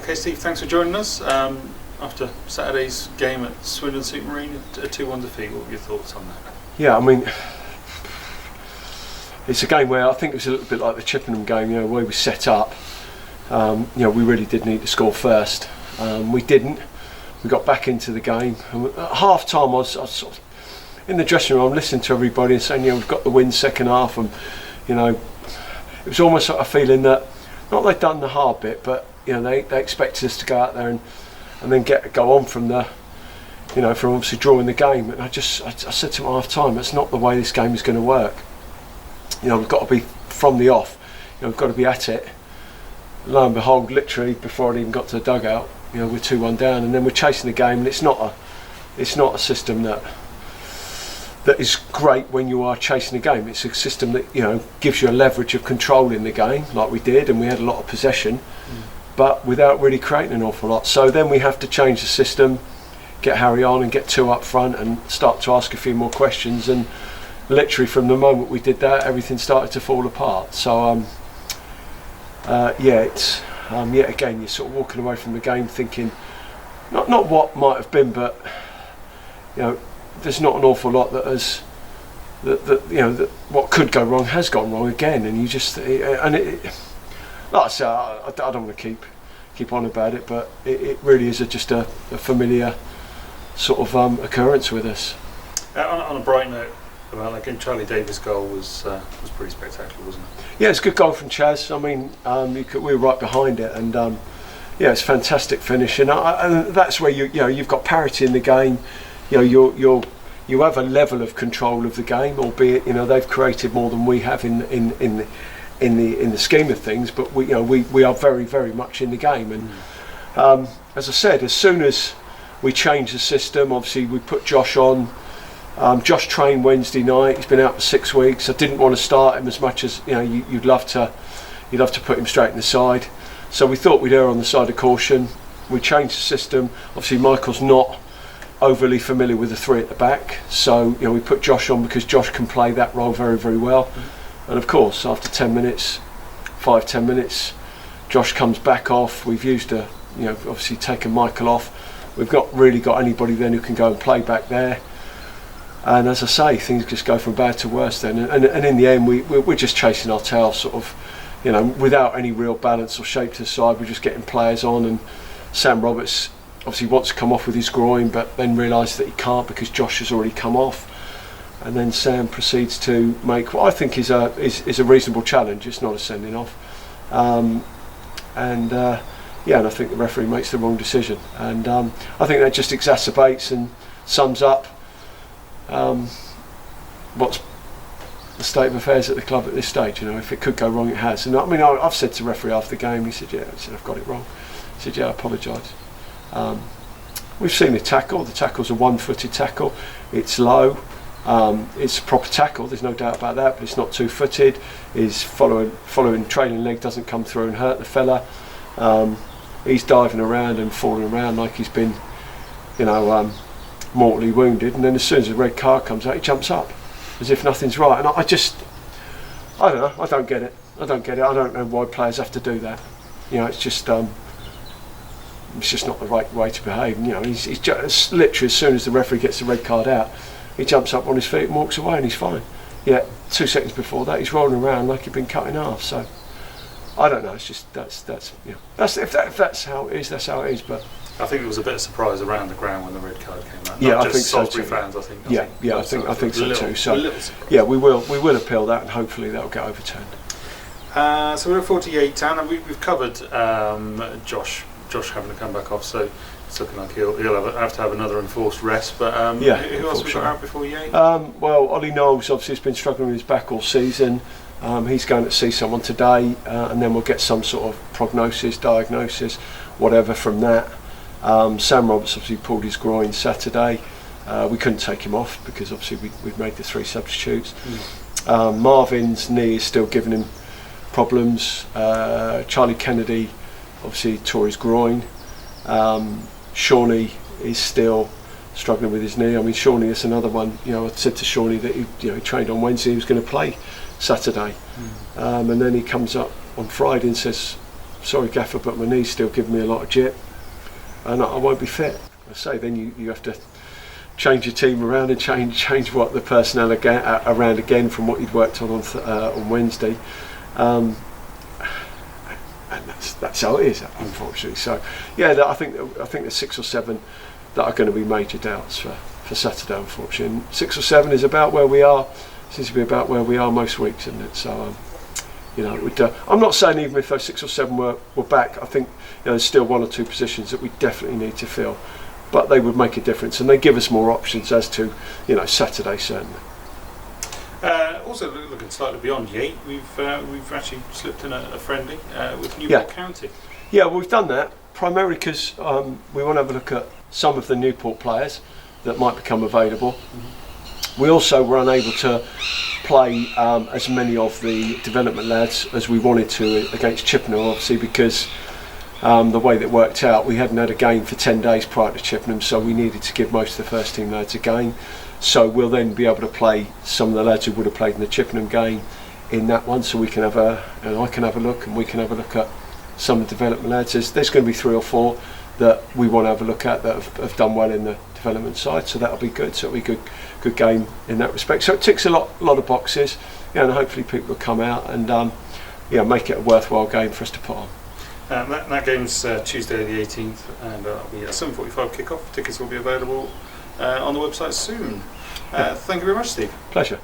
Okay, Steve, thanks for joining us. After Saturday's game at Swindon Supermarine, a 2-1 defeat, what were your thoughts on that? Yeah, I mean, it's a game where I think it was a little bit like the Chippenham game, the way we set up. We really did need to score first. We didn't. We got back into the game. And at half time, I was sort of in the dressing room, listening to everybody and saying, we've got the win second half, and it was almost like a feeling that not they'd done the hard bit, but they expected us to go out there and then go on from from obviously drawing the game. And I said to them at half time, that's not the way this game is going to work. We've got to be from the off. We've got to be at it. Lo and behold, literally before I even got to the dugout, we're 2-1 down, and then we're chasing the game. And it's not a system that is great when you are chasing the game. It's a system that gives you a leverage of controlling the game, like we did, and we had a lot of possession, but without really creating an awful lot. So then we have to change the system, get Harry on, and get two up front, and start to ask a few more questions. And literally from the moment we did that, everything started to fall apart. So it's yet again you're sort of walking away from the game thinking not what might have been, but there's not an awful lot that what could go wrong has gone wrong again, and you just like I say, I don't want to keep on about it, but it really is just a familiar sort of occurrence with us. On a bright note about that game, Charlie Davis' goal was pretty spectacular, wasn't it? Yeah, it's a good goal from Chaz. I mean, we were right behind it, and it's a fantastic finish, and that's where you've got parity in the game. You have a level of control of the game, albeit they've created more than we have in the scheme of things, but we are very, very much in the game. And as I said, as soon as we changed the system, obviously we put Josh on. Josh trained Wednesday night. He's been out for 6 weeks. I didn't want to start him as much as you'd love to put him straight in the side. So we thought we'd err on the side of caution. We changed the system. Obviously Michael's not overly familiar with the three at the back, so we put Josh on because Josh can play that role very, very well. And of course, after 10 minutes, Josh comes back off. We've used obviously taken Michael off. We've not really got anybody then who can go and play back there. And as I say, things just go from bad to worse then. And in the end, we're just chasing our tail, sort of, without any real balance or shape to the side. We're just getting players on, and Sam Roberts obviously wants to come off with his groin, but then realises that he can't because Josh has already come off. And then Sam proceeds to make what I think is a reasonable challenge. It's not a sending off. And I think the referee makes the wrong decision. And I think that just exacerbates and sums up what's the state of affairs at the club at this stage. If it could go wrong, it has. And I mean, I've said to the referee after the game, he said, I've got it wrong. He said, I apologise. We've seen the tackle. The tackle's a one-footed tackle. It's low. It's a proper tackle. There's no doubt about that. But it's not two-footed. His following trailing leg doesn't come through and hurt the fella. He's diving around and falling around like he's been, mortally wounded. And then as soon as the red card comes out, he jumps up as if nothing's right. And I don't know. I don't get it. I don't know why players have to do that. It's just not the right way to behave. He's just literally, as soon as the referee gets the red card out, he jumps up on his feet and walks away, and he's fine. Yet 2 seconds before that, he's rolling around like he'd been cut in half. So I don't know. It's just that's if that's how it is. That's how it is. But I think it was a bit of surprise around the ground when the red card came out. Yeah, I think so too. Fans, I think so too. So yeah, we will appeal that, and hopefully that will get overturned. So we look forward to Yate Town, and we've covered Josh having to come back off, so it's looking like he'll have to have another enforced rest. But who else have we got out before Yate? Well, Ollie Knowles obviously has been struggling with his back all season. He's going to see someone today, and then we'll get some sort of diagnosis, whatever from that. Sam Roberts obviously pulled his groin Saturday. We couldn't take him off because obviously we've made the 3 substitutes. Marvin's knee is still giving him problems. Charlie Kennedy obviously tore his groin. Shawnee is still struggling with his knee. I mean, Shawnee is another one. I said to Shawnee that he trained on Wednesday, he was going to play Saturday, and then he comes up on Friday and says sorry Gaffer, but my knee's still giving me a lot of jip, and I won't be fit. I say then you have to change your team around and change what the personnel around again from what you'd worked on Wednesday, and that's how it is, unfortunately. So yeah, I think there's 6 or 7 that are going to be major doubts for Saturday, unfortunately. And 6 or 7 is about where we are. Seems to be about where we are most weeks, isn't it? So I'm not saying even if those 6 or 7 were back, I think there's still 1 or 2 positions that we definitely need to fill, but they would make a difference and they give us more options as to Saturday certainly. Also looking slightly beyond Yate, we've actually slipped in a friendly with Newport County. Yeah, well, we've done that primarily because we want to have a look at some of the Newport players that might become available. Mm-hmm. We also were unable to play as many of the development lads as we wanted to against Chippenham, obviously because the way that worked out, we hadn't had a game for 10 days prior to Chippenham, so we needed to give most of the first team lads a game. So we'll then be able to play some of the lads who would have played in the Chippenham game in that one, so we can have I can have a look, and we can have a look at some of the development lads. There's going to be 3 or 4 that we want to have a look at that have done well in the development side, so that'll be good. So it'll be a good game in that respect. So it ticks a lot of boxes, and hopefully people will come out and make it a worthwhile game for us to put on. That game's Tuesday the 18th, and it'll be a 7:45 kick-off. Tickets will be available on the website soon. Thank you very much, Steve. Pleasure.